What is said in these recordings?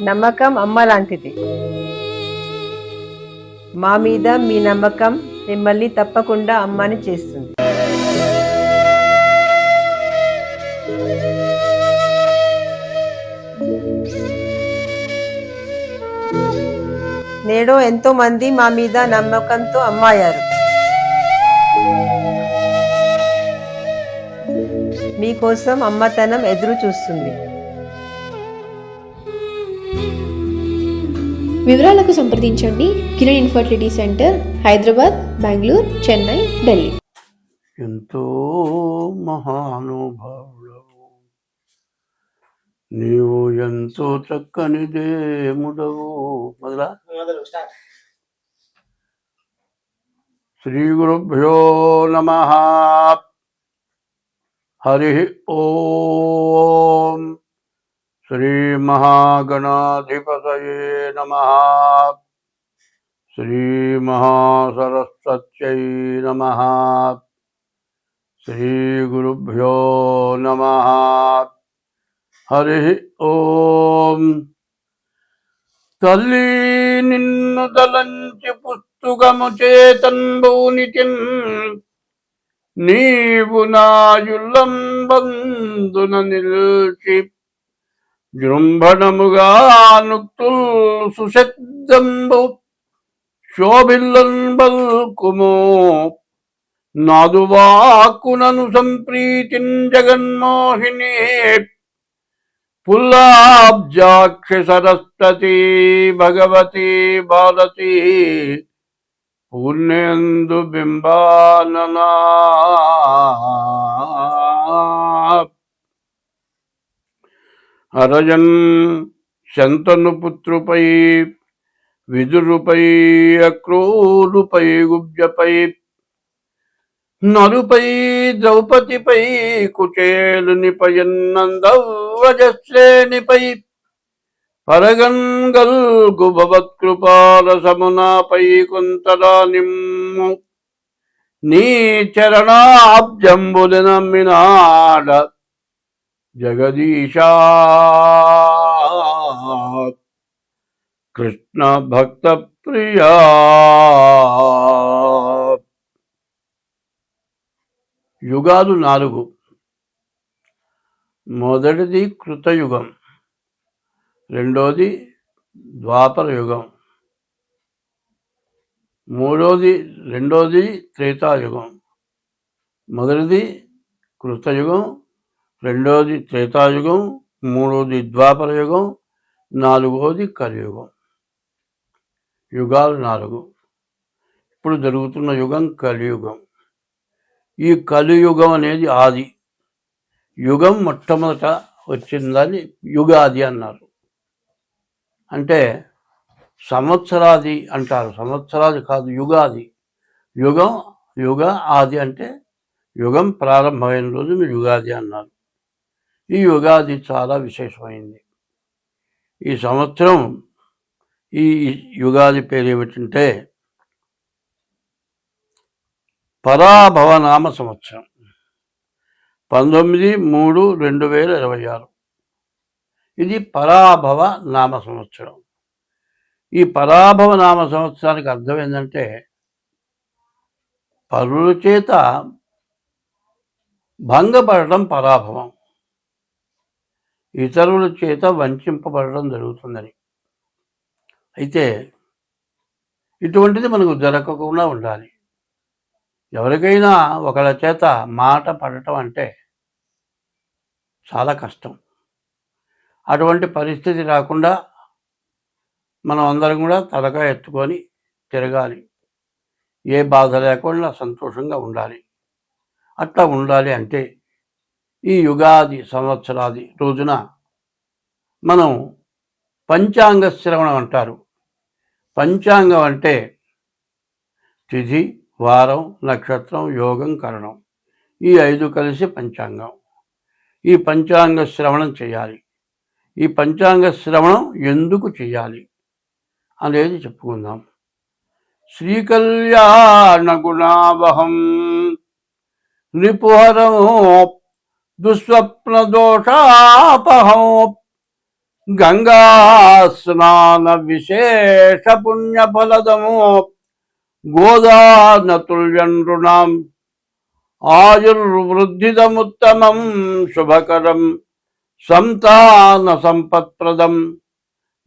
నమ్మకం అమ్మ లాంటిది. మా మీద మీ నమ్మకం మిమ్మల్ని తప్పకుండా అమ్మని చేస్తుంది. నేడు ఎంతో మంది మా మీద నమ్మకంతో అమ్మాయారు. మీకోసం అమ్మతనం ఎదురు చూస్తుంది. వివరాలకు సంప్రదించండి. Kiran infertility centre, Hyderabad, Bengaluru, Chennai, Delhi. ఎంతో మహానుభావుడవు నీవు, ఎంతో చక్కని దేవుడవు. మొదలా శ్రీ గురుభ్యో నమః. హరి ఓం. శ్రీ మహాగణాధిపతయే నమః. శ్రీ మహాసరస్వత్యై నమః. శ్రీ గురుభ్యో నమః. హరి ఓం. తల్లి నిన్ను దలంచి పుస్తకము చేతంబూనితిన్, నీవు నాయుల్లంబందున నిల్చి జృంభణముగా నుక్తుల్ సుశబ్దంబు శోభిల్లన్ బల్కుమో నాదువాకునను సంప్రీతిన్ జగన్మోహిని పుల్లాబ్జాక్షి సరస్వతి భగవతి భారతి పూర్ణేందు బింబాననా. అరజన్ శంతను పుత్రుపై విదురుపై అక్రూరుపై గుబ్జపై నరుపై ద్రౌపదిపై కుచేలునిపయన్నందవ్రజశ్రేణిపై పరగంగల్గు భవత్కృపాల సమునాపై కుంతరా నిమ్ము నీ చరణాబ్జంబులు నమ్మినాడ జగదీశా. కృష్ణ భక్త ప్రియా. యుగాలు 4. మొదటిది కృతయుగం, రెండోది ద్వాపర యుగం, రెండోది త్రేతాయుగం. మొదటిది కృతయుగం, రెండోది త్రేతాయుగం, మూడోది ద్వాపర యుగం, నాలుగోది కలియుగం. యుగాలు 4. ఇప్పుడు జరుగుతున్న యుగం కలియుగం. ఈ కలియుగం అనేది ఆది యుగం. మొట్టమొదట వచ్చిందని యుగాది అన్నారు. అంటే సంవత్సరాది అంటారు. సంవత్సరాది కాదు, యుగాది. యుగ ఆది అంటే యుగం ప్రారంభమైన రోజు యుగాది అన్నారు. ఈ యుగాది చాలా విశేషమైంది. ఈ సంవత్సరం, ఈ యుగాది పేరు ఏమిటంటే పరాభవనామ సంవత్సరం. 19/3/2026 ఇది పరాభవ నామ సంవత్సరం. ఈ పరాభవ నామ సంవత్సరానికి అర్థం ఏంటంటే పరుల చేత భంగపడటం పరాభవం, ఇతరుల చేత వంచింపబడడం జరుగుతుందని. అయితే ఇటువంటిది మనకు జరగకుండా ఉండాలి. ఎవరికైనా ఒకళ్ళ చేత మాట పడటం అంటే చాలా కష్టం. అటువంటి పరిస్థితి రాకుండా మనం అందరం కూడా తలకాయ ఎత్తుకొని తిరగాలి. ఏ బాధ లేకుండా సంతోషంగా ఉండాలి. అట్లా ఉండాలి అంటే ఈ యుగాది సంవత్సరాది రోజున మనం పంచాంగ శ్రవణం అంటారు. పంచాంగం అంటే తిథి, వారం, నక్షత్రం, యోగం, కరణం, ఈ 5 కలిసి పంచాంగం. ఈ పంచాంగ శ్రవణం చేయాలి. ఈ పంచాంగ శ్రవణం ఎందుకు చేయాలి అనేది చెప్పుకుందాం. శ్రీకళ్యాణ గుణావహం రిపుహరం దుస్వప్న దోషాపహం గంగా స్నాన విశేష పుణ్యఫలదము గోదానతుల్యం నృణాం ఆయుర్వృద్ధిదముత్తమం శుభకరం సంతాన సంపత్ప్రదం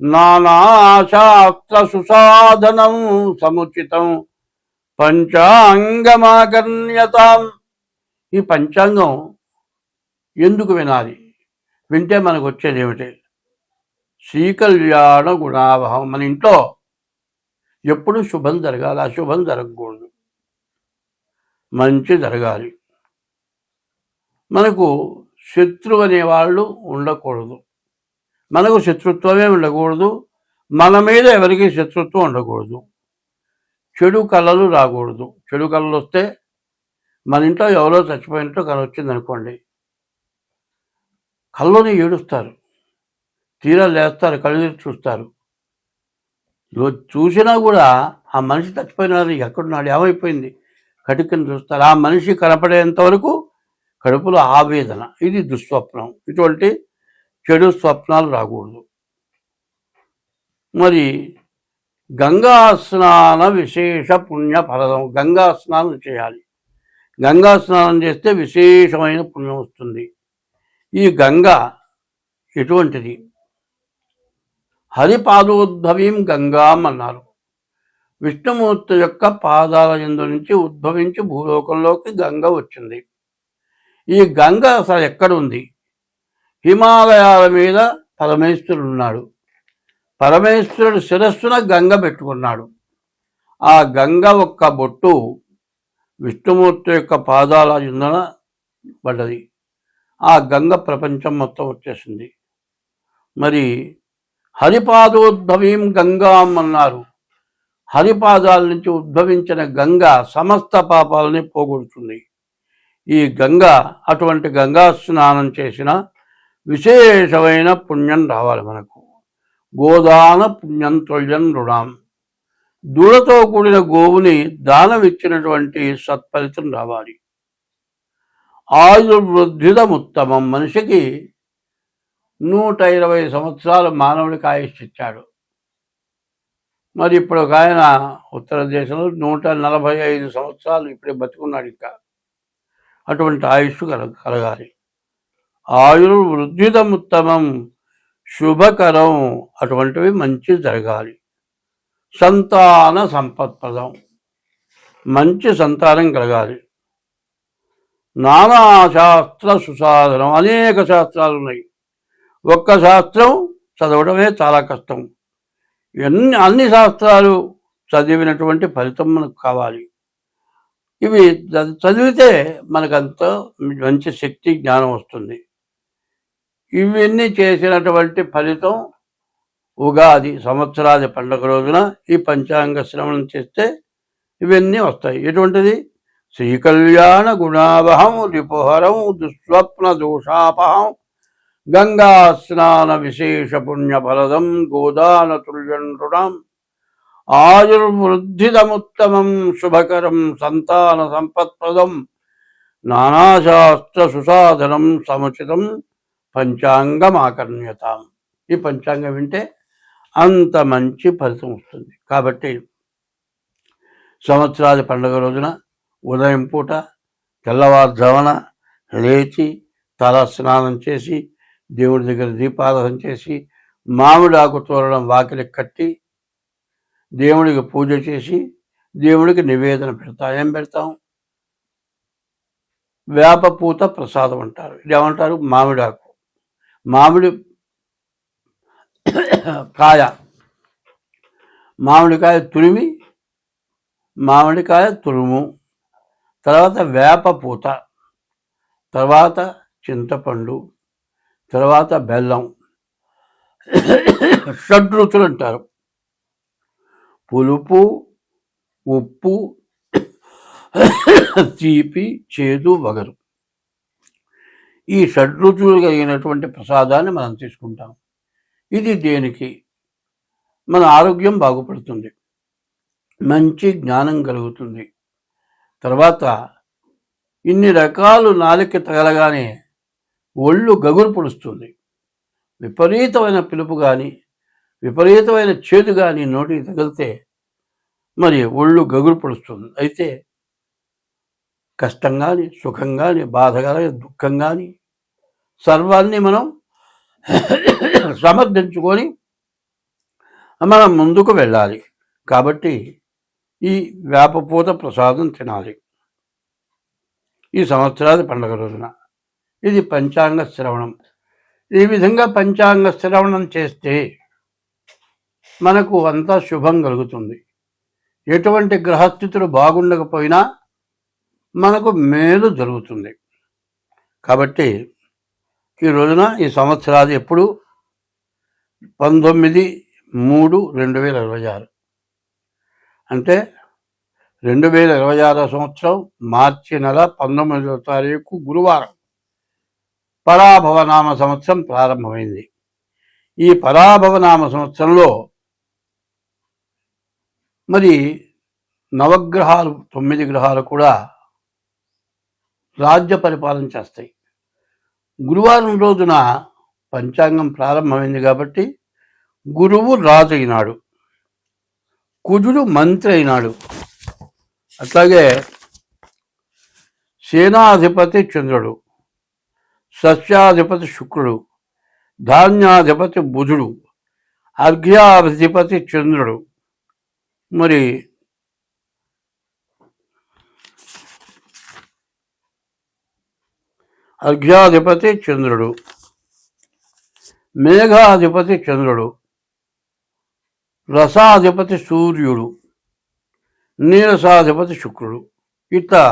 నానాశాస్త్ర సుసాధనం సముచితం పంచాంగమాకర్ణ్యతాం. ఈ పంచాంగం ఎందుకు వినాలి? వింటే మనకు వచ్చేది ఏమిటి? శ్రీకళ్యాణ గుణావహం. మన ఇంట్లో ఎప్పుడు శుభం జరగాలి, అశుభం జరగకూడదు, మంచి జరగాలి. మనకు శత్రువు అనేవాళ్ళు ఉండకూడదు, మనకు శత్రుత్వమే ఉండకూడదు, మన మీద ఎవరికి శత్రుత్వం ఉండకూడదు, చెడు కళలు రాకూడదు. చెడు కళలు వస్తే మన ఇంట్లో ఎవరో చచ్చిపోయినట్టు కళ వచ్చింది అనుకోండి, కళ్ళని ఏడుస్తారు, తీరా లేస్తారు, కళ్ళు చూస్తారు. చూసినా కూడా ఆ మనిషి చచ్చిపోయినాడు, ఎక్కడున్నాడు, ఏమైపోయింది, కటికని చూస్తారు. ఆ మనిషి కనపడేంత వరకు కడుపులో ఆవేదన. ఇది దుస్వప్నం. ఇటువంటి చెడు స్వప్నాలు రాకూడదు. మరి గంగా స్నాన విశేష పుణ్య ఫలదం. గంగా స్నానం చేయాలి. గంగా స్నానం చేస్తే విశేషమైన పుణ్యం వస్తుంది. ఈ గంగా ఎటువంటిది? హరిపాదోద్భవీం గంగాం అన్నారు. విష్ణుమూర్తి యొక్క పాదాల యందు నుంచి ఉద్భవించి భూలోకంలోకి గంగ వచ్చింది. ఈ గంగ అసలు ఎక్కడుంది? హిమాలయాల మీద పరమేశ్వరుడు ఉన్నాడు. పరమేశ్వరుడు శిరస్సున గంగ పెట్టుకున్నాడు. ఆ గంగ ఒక్క బొట్టు విష్ణుమూర్తి యొక్క పాదాల యందున పడ్డది. ఆ గంగ ప్రపంచం మొత్తం వచ్చేసింది. మరి హరిపాదోద్భవీం గంగాం అన్నారు. హరిపాదాల నుంచి ఉద్భవించిన గంగ సమస్త పాపాలని పోగొడుతుంది. ఈ గంగ, అటువంటి గంగా స్నానం చేసిన విశేషమైన పుణ్యం రావాలి మనకు. గోదాన పుణ్యం తుల్యం నృణాం. దూడతో కూడిన గోవుని దానం ఇచ్చినటువంటి సత్ఫలితం రావాలి. ఆయుర్వృద్ధిదముత్తమం. మనిషికి 120 సంవత్సరాలు మానవుడికి ఆయుష్ ఇచ్చాడు. మరి ఇప్పుడు ఒక ఆయన ఉత్తర దేశంలో 145 సంవత్సరాలు ఇప్పుడే బతుకున్నాడు. ఇంకా అటువంటి ఆయుష్ కలగాలి. ఆయుర్వృద్ధిదముత్తమం శుభకరం. అటువంటివి మంచి జరగాలి. సంతాన సంపత్ప్రదం. మంచి సంతానం కలగాలి. నానా శాస్త్ర సుసాధనం. అనేక శాస్త్రాలు ఉన్నాయి. ఒక్క శాస్త్రం చదవడమే చాలా కష్టం. అన్ని శాస్త్రాలు చదివినటువంటి ఫలితం మనకు కావాలి. ఇవి చదివితే మనకంత మంచి శక్తి, జ్ఞానం వస్తుంది. ఇవన్నీ చేసినటువంటి ఫలితం ఉగాది సంవత్సరాది పండుగ రోజున ఈ పంచాంగ శ్రవణం చేస్తే ఇవన్నీ వస్తాయి. ఎటువంటిది? శ్రీకళ్యాణ గుణావహం రిపుహరం దుస్వప్న దోషాపహం గంగా స్నాన విశేష పుణ్యఫలదం గోదాన తుల్యం నృణాం ఆయుర్వృద్ధిదముత్తమం శుభకరం సంతాన సంపత్ప్రదం నానాశాస్త్ర సుసాధనం సముచితం పంచాంగమాకర్ణ్యతాం. ఈ పంచాంగం వింటే అంత మంచి ఫలితం వస్తుంది. కాబట్టి సంవత్సరాది పండుగ రోజున ఉదయం పూట తెల్లవారుజామున లేచి తల స్నానం చేసి దేవుడి దగ్గర దీపారాధన చేసి మామిడి ఆకు తోరణం వాకిలికి కట్టి దేవుడికి పూజ చేసి దేవుడికి నివేదన పెడతాం. ఏం పెడతాం? వేపపూత ప్రసాదం అంటారు. ఇది ఏమంటారు? మామిడాకు, మామిడి కాయ, మామిడికాయ తురిమి, మామిడికాయ తురుము, తర్వాత వేపపూత, తర్వాత చింతపండు, తర్వాత బెల్లం, షడ్రుచులు అంటారు. పులుపు, ఉప్పు, తీపి, చేదు, వగరు. ఈ షడ్రుచులు కలిగినటువంటి ప్రసాదాన్ని మనం తీసుకుంటాం. ఇది దేనికి? మన ఆరోగ్యం బాగుపడుతుంది, మంచి జ్ఞానం కలుగుతుంది. తర్వాత ఇన్ని రకాలు నాలుక తగలగానే ఒళ్ళు గగురు పొడుస్తుంది. విపరీతమైన పిలుపు కానీ విపరీతమైన చేదు కానీ నోటికి తగిలితే మరి ఒళ్ళు గగురు పడుస్తుంది. అయితే కష్టం కానీ సుఖం కానీ బాధ కానీ దుఃఖం కానీ సర్వాన్ని మనం సమర్థించుకొని మనం ముందుకు వెళ్ళాలి. కాబట్టి ఈ వేపపూత ప్రసాదం తినాలి ఈ సంవత్సరాది పండుగ రోజున. ఇది పంచాంగ శ్రవణం. ఈ విధంగా పంచాంగ శ్రవణం చేస్తే మనకు అంతా శుభం కలుగుతుంది. ఎటువంటి గ్రహస్థితులు బాగుండకపోయినా మనకు మేలు జరుగుతుంది. కాబట్టి ఈ రోజున ఈ సంవత్సరాది ఎప్పుడు 19/3/2026 అంటే 2026 సంవత్సరం మార్చి నెల 19వ తారీఖు గురువారం పరాభవనామ సంవత్సరం ప్రారంభమైంది. ఈ పరాభవనామ సంవత్సరంలో మరి నవగ్రహాలు 9 గ్రహాలు కూడా రాజ్య పరిపాలన చేస్తాయి. గురువారం రోజున పంచాంగం ప్రారంభమైంది కాబట్టి గురువు రాజు అయినాడు, కుజుడు మంత్రి అయినాడు. అట్లాగే సేనాధిపతి చంద్రుడు, సస్యాధిపతి శుక్రుడు, ధాన్యాధిపతి బుధుడు, అర్ఘ్యాధిపతి చంద్రుడు, మరి అర్ఘ్యాధిపతి చంద్రుడు, మేఘాధిపతి చంద్రుడు, రసాధిపతి సూర్యుడు, నీరసాధిపతి శుక్రుడు. ఇట్లా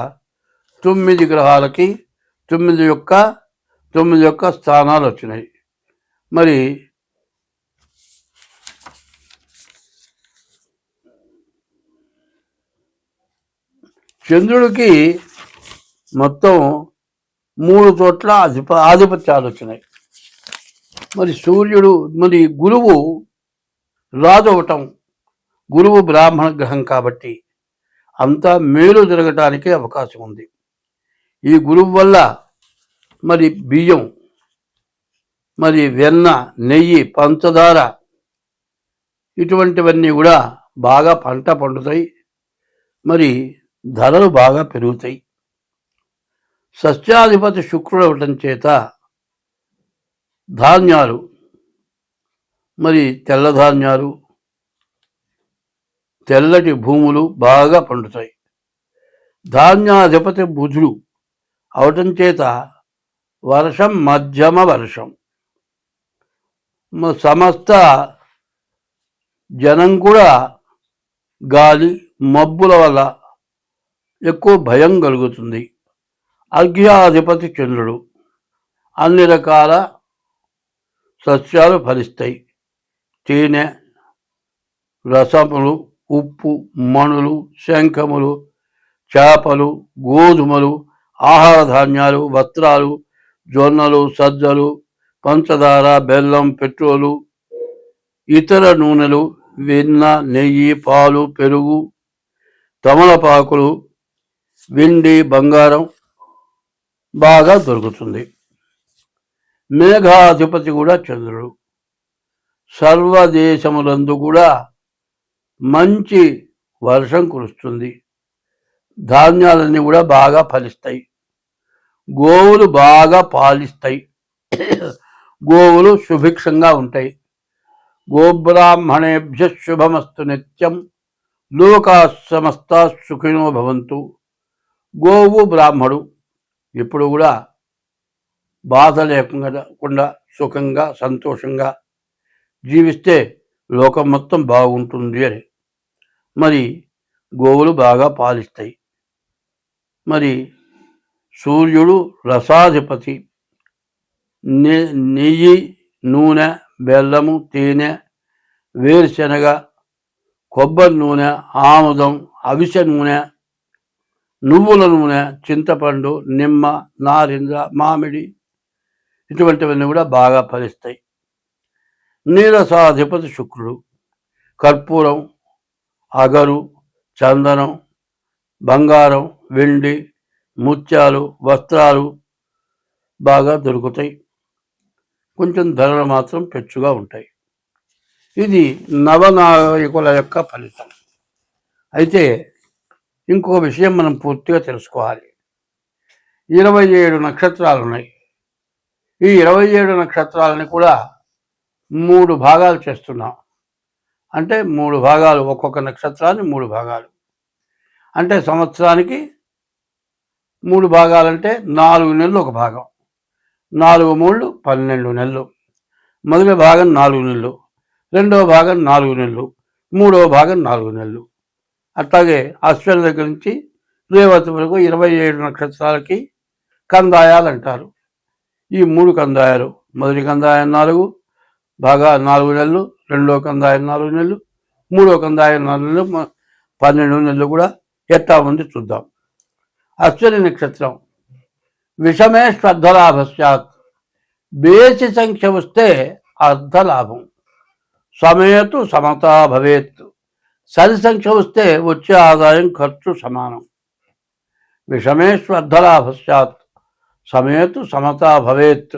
9 గ్రహాలకి 9 యొక్క స్థానాలు వచ్చినాయి. మరి చంద్రుడికి మొత్తం 3 చోట్ల ఆధిపత్యాలు వచ్చినాయి. మరి సూర్యుడు మరి గురువు రాజు అవటం, గురువు బ్రాహ్మణ గ్రహం కాబట్టి అంతా మేలు జరగటానికి అవకాశం ఉంది. ఈ గురువు వల్ల మరి బియ్యం, మరి వెన్న, నెయ్యి, పంచదార ఇటువంటివన్నీ కూడా బాగా పంట పండుతాయి. మరి ధరలు బాగా పెరుగుతాయి. సస్యాధిపతి శుక్రుడు అవటం చేత ధాన్యాలు, మరి తెల్ల ధాన్యాలు, తెల్లటి భూములు బాగా పండుతాయి. ధాన్యాధిపతి బుధుడు అవటం చేత వర్షం మధ్యమ వర్షం, సమస్త జనం కూడా గాలి మబ్బుల వల్ల ఎక్కువ భయం కలుగుతుంది. అర్ఘ్యాధిపతి చంద్రుడు, అన్ని రకాల సస్యాలు ఫలిస్తాయి. తేనె, రసములు, ఉప్పు, మణులు, శంఖములు, చేపలు, గోధుమలు, ఆహార ధాన్యాలు, వస్త్రాలు, జొన్నలు, సజ్జలు, పంచదార, బెల్లం, పెట్రోలు, ఇతర నూనెలు, వెన్న, నెయ్యి, పాలు, పెరుగు, తమలపాకులు, వెండి, బంగారం బాగా దొరుకుతుంది. మేఘాధిపతి కూడా చంద్రుడు. సర్వదేశములందు కూడా మంచి వర్షం కురుస్తుంది. ధాన్యాలన్నీ కూడా బాగా ఫలిస్తాయి. గోవులు బాగా పాలిస్తాయి. గోవులు సుభిక్షంగా ఉంటాయి. గోబ్రాహ్మణేభ్య శుభమస్తు నిత్యం, లోకా సమస్తా సుఖినో భవంతు. గోవు బ్రాహ్మడు ఎప్పుడు కూడా బాధ లేకుండా సుఖంగా సంతోషంగా జీవిస్తే లోకం మొత్తం బాగుంటుంది అని. మరి గోవులు బాగా పాలిస్తాయి. మరి సూర్యుడు రసాధిపతి. నెయ్యి, నూనె, బెల్లము, తేనె, వేరుశనగ, కొబ్బరి నూనె, ఆముదం, అవిసె నూనె, నువ్వుల నూనె, చింతపండు, నిమ్మ, నారింజ, మామిడి ఇటువంటివన్నీ కూడా బాగా ఫలిస్తాయి. నీరసాధిపతి శుక్రుడు. కర్పూరం, అగరు, చందనం, బంగారం, వెండి, ముత్యాలు, వస్త్రాలు బాగా దొరుకుతాయి. కొంచెం ధరలు మాత్రం పెచ్చుగా ఉంటాయి. ఇది నవనాయకుల యొక్క ఫలితం. అయితే ఇంకొక విషయం మనం పూర్తిగా తెలుసుకోవాలి. 27 నక్షత్రాలు ఉన్నాయి. ఈ 27 నక్షత్రాలని కూడా 3 భాగాలు చేస్తున్నాం. అంటే 3 భాగాలు, ఒక్కొక్క నక్షత్రాన్ని 3 భాగాలు. అంటే సంవత్సరానికి 3 భాగాలంటే 4 నెలలు ఒక భాగం. 4 3 12 నెలలు. మొదటి భాగం 4 నెలలు, రెండవ భాగం 4 నెలలు, మూడవ భాగం 4 నెలలు. అట్లాగే అశ్విని దగ్గర నుంచి రేవతి వరకు 27 నక్షత్రాలకి కందాయాలు అంటారు. ఈ 3 కందాయాలు, మొదటి కందాయం 4 నెలలు, రెండవ కందాయం 4 నెలలు, మూడవ కందాయం 4 నెలలు, 12 నెలలు కూడా ఎట్టా ఉంది చూద్దాం. అశ్విని నక్షత్రం విషమే శ్రద్ధలాభస్యాత్. బేసి సంఖ్య వస్తే అర్ధలాభం. సమయతు సమతా భవేత్. సరి సంఖ్య వస్తే వచ్చే ఆదాయం ఖర్చు సమానం. విషమే శ్రద్ధలాభస్యాత్ సమయతు సమతా భవేత్.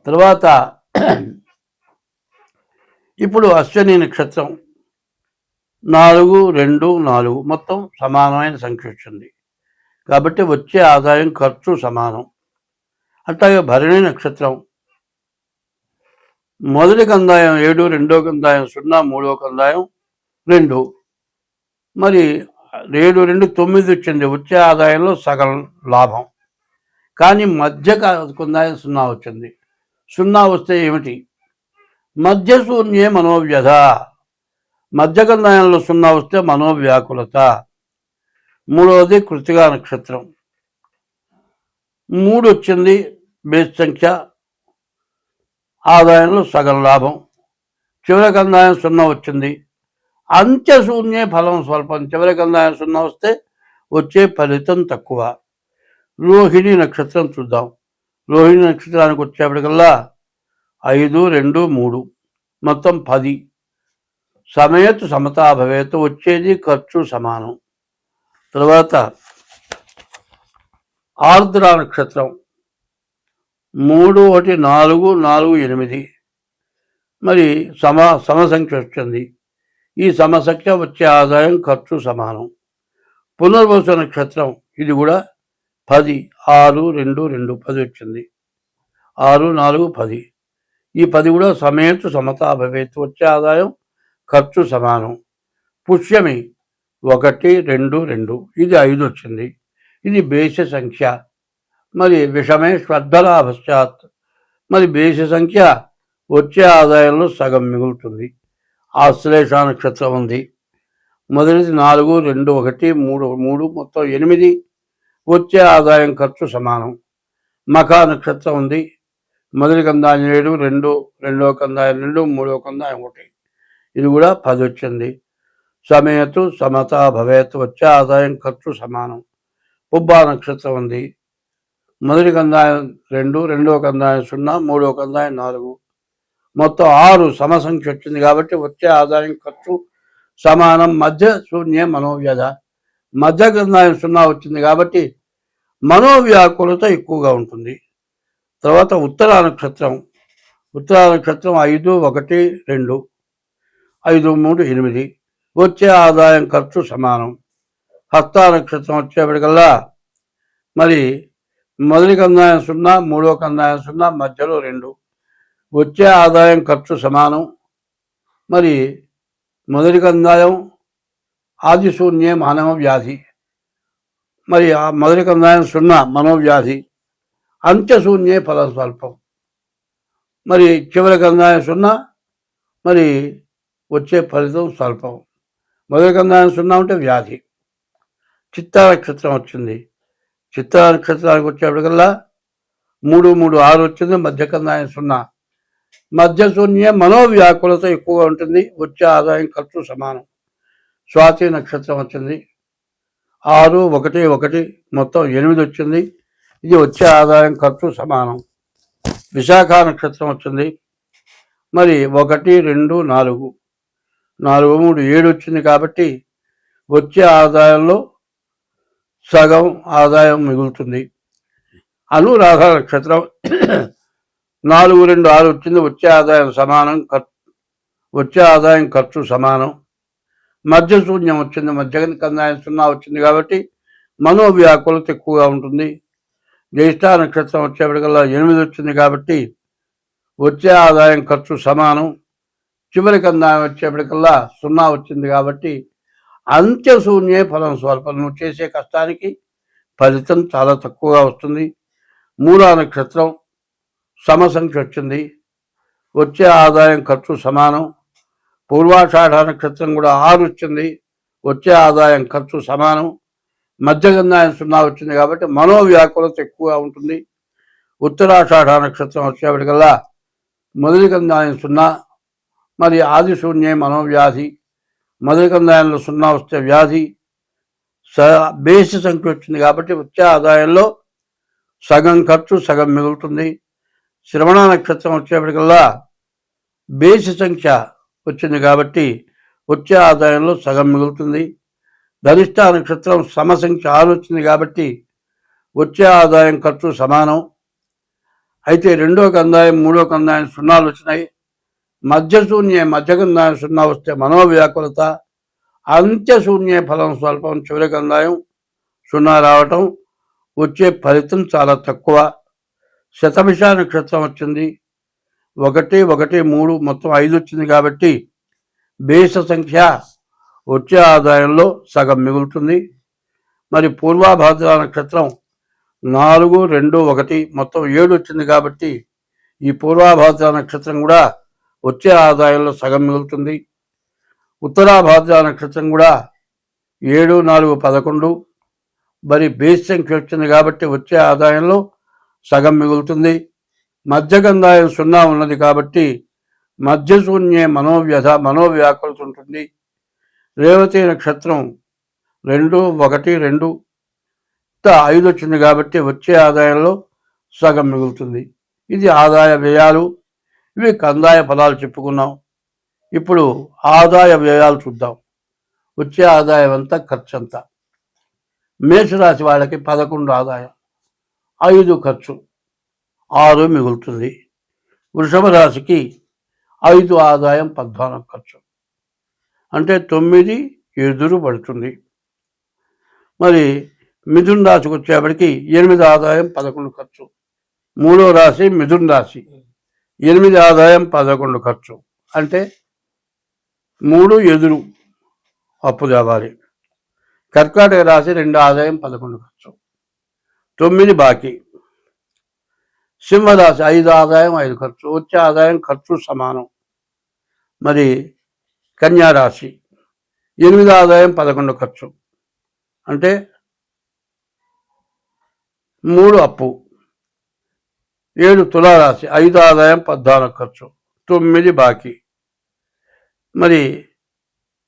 తర్వాత ఇప్పుడు అశ్విని నక్షత్రం 4 2 4 మొత్తం సమానమైన సంఖ్య వచ్చింది కాబట్టి వచ్చే ఆదాయం ఖర్చు సమానం. అట్లాగే భరణి నక్షత్రం మొదటి కందాయం 7, రెండో కందాయం 0, మూడో కందాయం 2. మరి 7 2 9 వచ్చింది. వచ్చే ఆదాయంలో సగం లాభం. కానీ మధ్య కందాయం 0 వచ్చింది. 0 వస్తే ఏమిటి? మధ్య శూన్యే మనోవ్యధ. మధ్య కందాయంలో 0 వస్తే మనోవ్యాకులత. మూడవది కృతికా నక్షత్రం 3 వచ్చింది. బేస్ సంఖ్య, ఆదాయంలో సగం లాభం. చివరి కందాయం 0 వచ్చింది. అంత్యశూన్యే ఫలం స్వల్పం. చివరి కందాయం 0 వస్తే వచ్చే ఫలితం తక్కువ. రోహిణి నక్షత్రం చూద్దాం. రోహిణి నక్షత్రానికి వచ్చేప్పటికల్లా 5 2 3 మొత్తం 10. సమయతు సమతా భవేత్. వచ్చేది ఖర్చు సమానం. తర్వాత ఆర్ద్ర నక్షత్రం 3 1 4 4 8. మరి సమసంఖ్య వచ్చింది. ఈ సమసంఖ్య వచ్చే ఆదాయం ఖర్చు సమానం. పునర్వసు నక్షత్రం ఇది కూడా 10 6 2 2 10 వచ్చింది. 6 4 10. ఈ 10 కూడా సమయతు సమతా భవేత్. వచ్చే ఆదాయం ఖర్చు సమానం. పుష్యమి 1 2 2 ఇది 5 వచ్చింది. ఇది బేస సంఖ్య. మరి విషమే శ్రద్ధలాభశ్చాత్. మరి బేస సంఖ్య వచ్చే ఆదాయంలో సగం మిగులుతుంది. ఆశ్లేష నక్షత్రం ఉంది. మొదటిది 4 2 1 3 3 మొత్తం 8. వచ్చే ఆదాయం ఖర్చు సమానం. మఖా నక్షత్రం ఉంది. మొదటి కందాయం 7 2, రెండవ కందాయం 2, మూడవ కందాయం 1. ఇది కూడా 10 వచ్చింది. సమయతు సమతా భవేత్. వచ్చే ఆదాయం ఖర్చు సమానం. పుబ్బా నక్షత్రం ఉంది. మొదటి కందాయం 2, రెండవ కందాయం 0, మూడవ కందాయం 4. మొత్తం 6 సమసంఖ్య వచ్చింది కాబట్టి వచ్చే ఆదాయం ఖర్చు సమానం. మధ్య శూన్య మనోవ్యధ. మధ్య కందాయం 0 వచ్చింది కాబట్టి మనోవ్యాకులత ఎక్కువగా ఉంటుంది. తర్వాత ఉత్తరా నక్షత్రం 5 1 2 5 3 8. వచ్చే ఆదాయం ఖర్చు సమానం. హస్త నక్షత్రం వచ్చేప్పటికల్లా మరి మొదటి కందాయం 0, మూడో కందాయం 0, మధ్యలో 2. వచ్చే ఆదాయం ఖర్చు సమానం. మరి మొదటి కందాయం ఆదిశూన్యే మానవ వ్యాధి. మరి ఆ మొదటి కందాయం 0 మనోవ్యాధి. అంత్యశూన్యే ఫలం స్వల్పం. మరి చివరి కందాయం 0 మరి వచ్చే ఫలితం స్వల్పం. మొదటి కందాయం 0 ఉంటే వ్యాధి. చిత్తా నక్షత్రం వచ్చింది. చిత్తా నక్షత్రానికి వచ్చేప్పటికల్లా 3 3 6 వచ్చింది. మధ్య కందాయం 0. మధ్య శూన్య మనోవ్యాకులత ఎక్కువగా ఉంటుంది. వచ్చే ఆదాయం ఖర్చు సమానం. స్వాతి నక్షత్రం వచ్చింది. 6 1 1 మొత్తం 8 వచ్చింది. ఇది వచ్చే ఆదాయం ఖర్చు సమానం. విశాఖ నక్షత్రం వచ్చింది. మరి 1 2 4 4 3 7 వచ్చింది కాబట్టి వచ్చే ఆదాయంలో సగం ఆదాయం మిగులుతుంది. అనురాధ నక్షత్రం 4 2 6 వచ్చింది. వచ్చే ఆదాయం సమానం, వచ్చే ఆదాయం ఖర్చు సమానం. మధ్య శూన్యం వచ్చింది, మధ్య కందాయం 0 వచ్చింది కాబట్టి మనోవ్యాకులత ఎక్కువగా ఉంటుంది. జ్యేష్ఠ నక్షత్రం వచ్చేప్పటికల్లా 8 వచ్చింది కాబట్టి వచ్చే ఆదాయం ఖర్చు సమానం. చివరి కందాయం వచ్చేప్పటికల్లా 0 వచ్చింది కాబట్టి అంత్యశూన్యే ఫలం స్వల్పం. నువ్వు చేసే కష్టానికి ఫలితం చాలా తక్కువగా వస్తుంది. మూలా నక్షత్రం సమసంఖ్య వచ్చింది, వచ్చే ఆదాయం ఖర్చు సమానం. పూర్వాషాఢ నక్షత్రం కూడా 6 వచ్చింది, వచ్చే ఆదాయం ఖర్చు సమానం. మధ్యగంధాయం 0 వచ్చింది కాబట్టి మనోవ్యాకులత ఎక్కువగా ఉంటుంది. ఉత్తరాషాఢ నక్షత్రం వచ్చేప్పటికల్లా మొదటి కందాయం 0, మరి ఆది శూన్యే మనోవ్యాధి. మొదటి కందాయంలో 0 వస్తే వ్యాధి. బేసి సంఖ్య వచ్చింది కాబట్టి వచ్చే ఆదాయంలో సగం ఖర్చు సగం మిగులుతుంది. శ్రవణ నక్షత్రం వచ్చేప్పటికల్లా బేసి సంఖ్య వచ్చింది కాబట్టి వచ్చే ఆదాయంలో సగం మిగులుతుంది. ధనిష్ట నక్షత్రం సమసంఖ్య 6 వచ్చింది కాబట్టి వచ్చే ఆదాయం ఖర్చు సమానం. అయితే రెండో కందాయం మూడో కందాయం 0 వచ్చినాయి. మధ్యశూన్యే మధ్యకందాయం 0 వస్తే మనోవ్యాకులత. అంత్యశూన్యే ఫలం స్వల్పం. చివరి కందాయం 0 రావటం, వచ్చే ఫలితం చాలా తక్కువ. శతభిష నక్షత్రం వచ్చింది, 1 1 3 మొత్తం 5 వచ్చింది కాబట్టి బేస సంఖ్య వచ్చే ఆదాయంలో సగం మిగులుతుంది. మరి పూర్వాభాద్ర నక్షత్రం 4 2 1 మొత్తం 7 వచ్చింది కాబట్టి ఈ పూర్వాభాద్ర నక్షత్రం కూడా వచ్చే ఆదాయంలో సగం మిగులుతుంది. ఉత్తరాభాద్ర నక్షత్రం కూడా 7 4 11 మరి బేస్ సంఖ్య వచ్చింది కాబట్టి వచ్చే ఆదాయంలో సగం మిగులుతుంది. మధ్యగంధాయం 0 ఉన్నది కాబట్టి మధ్యశూన్యే మనోవ్యాకులత ఉంటుంది. రేవతి నక్షత్రం 2 1 2 5 వచ్చింది కాబట్టి వచ్చే ఆదాయంలో సగం మిగులుతుంది. ఇది ఆదాయ వ్యయాలు. ఇవి కందాయ ఫలాలు చెప్పుకున్నాం. ఇప్పుడు ఆదాయ వ్యయాలు చూద్దాం. వచ్చే ఆదాయం అంతా ఖర్చు అంతా. మేషరాశి వాళ్ళకి 11 ఆదాయం, 5 ఖర్చు, 6 మిగులుతుంది. వృషభ రాశికి 5 ఆదాయం, 14 ఖర్చు, అంటే 9 ఎదురు పడుతుంది. మరి మిథున రాశికి వచ్చేప్పటికి 8 ఆదాయం, 11 ఖర్చు. మూడో రాశి మిథున రాశి, 8 ఆదాయం, 11 ఖర్చు, అంటే 3 ఎదురు అప్పు తేవాలి. కర్కాటక రాశి 2 ఆదాయం, 11 ఖర్చు, 9 బాకీ. సింహరాశి 5 ఆదాయం, 5 ఖర్చు, వచ్చే ఆదాయం ఖర్చు సమానం. మరి కన్యారాశి 8 ఆదాయం, 11 ఖర్చు, అంటే 3 అప్పు. 7 తులారాశి 5 ఆదాయం, 14 ఖర్చు, 9 బాకీ. మరి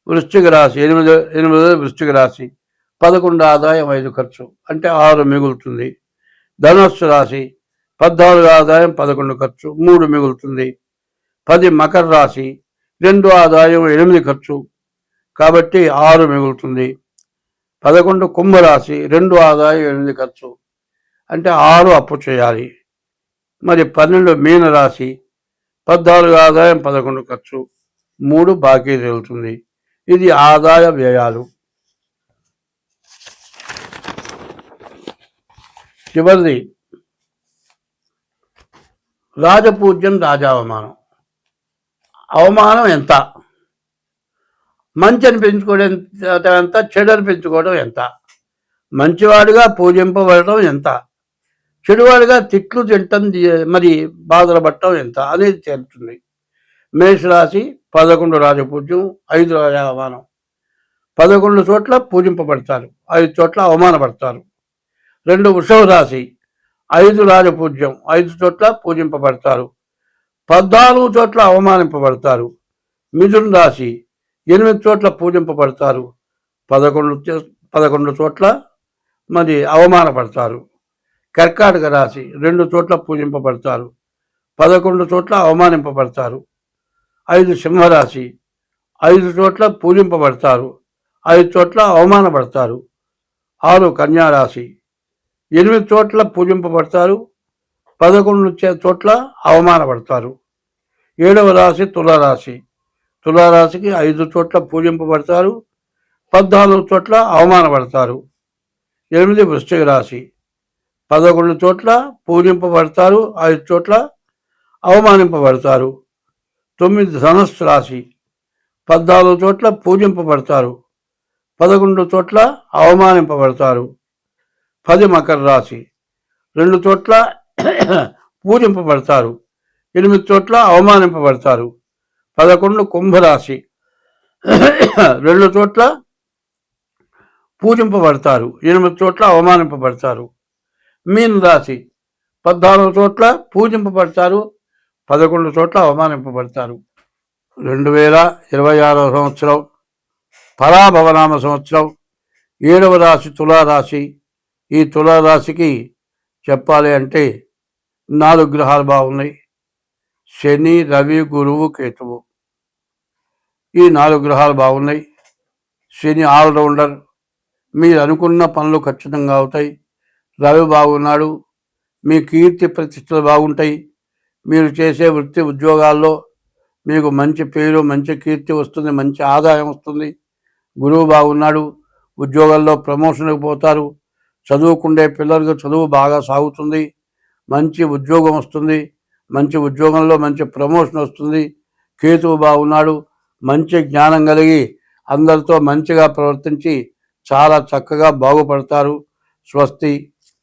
వృశ్చిక రాశి 8 వృశ్చిక రాశి 11 ఆదాయం, 5 ఖర్చు, అంటే 6 మిగులుతుంది. ధనుస్సు రాశి 14 ఆదాయం, 11 ఖర్చు, 3 మిగులుతుంది. 10 మకర రాశి 2 ఆదాయం, 8 ఖర్చు, కాబట్టి 6 మిగులుతుంది. 11 కుంభరాశి 2 ఆదాయం, 8 ఖర్చు, అంటే 6 అప్పు చేయాలి. మరి 12 మీనరాశి 14 ఆదాయం, 11 ఖర్చు, 3 బాకీ తేలుతుంది. ఇది ఆదాయ వ్యయాలు. చివరిది రాజపూజ్యం, రాజావమానం. అవమానం ఎంత? మంచిని పెంచుకోవడం ఎంత? చెడుని పెంచుకోవడం ఎంత? మంచివాడిగా పూజింపబడటం ఎంత? చెడువాడిగా తిట్లు తింటం, మరి బాధలు పట్టడం ఎంత అనేది తేలుతుంది. మేషరాశి 11 రాజపూజ్యం, 5 రాజావమానం. 11 చోట్ల పూజింపబడతారు, 5 చోట్ల అవమానపడతారు. 2 వృషభ రాశి 5 రాజపూజ్యం, 5 చోట్ల పూజింపబడతారు, 14 చోట్ల అవమానింపబడతారు. మిథున రాశి 8 చోట్ల పూజింపబడతారు, 11 చోట్ల మరి అవమానపడతారు. కర్కాటక రాశి 2 చోట్ల పూజింపబడతారు, 11 చోట్ల అవమానింపబడతారు. 5 సింహరాశి 5 చోట్ల పూజింపబడతారు, 5 చోట్ల అవమానపడతారు. 6 కన్యారాశి 8 చోట్ల పూజింపబడతారు, 11 చోట్ల అవమానపడతారు. 7వ రాశి తులారాశి. తులారాశికి 5 చోట్ల పూజింపబడతారు, 14 చోట్ల అవమానపడతారు. 8 వృశ్చిక రాశి. 11 చోట్ల పూజింపబడతారు, 5 చోట్ల అవమానింపబడతారు. 9 ధనుస్సు రాశి. 14 చోట్ల పూజింపబడతారు, 11 చోట్ల అవమానింపబడతారు. 10 మకర రాశి. 2 చోట్ల పూజింపబడతారు, 8 చోట్ల అవమానింపబడతారు. 11 కుంభరాశి. 2 చోట్ల పూజింపబడతారు, 8 చోట్ల అవమానింపబడతారు. మీన రాశి. 14 చోట్ల పూజింపబడతారు, 11 చోట్ల అవమానింపబడతారు. 2026 సంవత్సరం పరాభవనామ సంవత్సరం. 7వ రాశి తులారాశి. ఈ తులారాశికి చెప్పాలి అంటే 4 గ్రహాలు బాగున్నాయి. శని, రవి, గురువు, కేతువు. ఈ 4 గ్రహాలు బాగున్నాయి. శని ఆల్రౌండర్, మీరు అనుకున్న పనులు ఖచ్చితంగా అవుతాయి. రవి బాగున్నాడు, మీ కీర్తి ప్రతిష్టలు బాగుంటాయి. మీరు చేసే వృత్తి ఉద్యోగాల్లో మీకు మంచి పేరు, మంచి కీర్తి వస్తుంది, మంచి ఆదాయం వస్తుంది. గురువు బాగున్నాడు, ఉద్యోగాల్లో ప్రమోషన్కి పోతారు. చదువుకుండే పిల్లలకు చదువు బాగా సాగుతుంది, మంచి ఉద్యోగం వస్తుంది, మంచి ఉద్యోగంలో మంచి ప్రమోషన్ వస్తుంది. కేతువు బాగున్నాడు, మంచి జ్ఞానం కలిగి అందరితో మంచిగా ప్రవర్తించి చాలా చక్కగా బాగుపడతారు. స్వస్తి.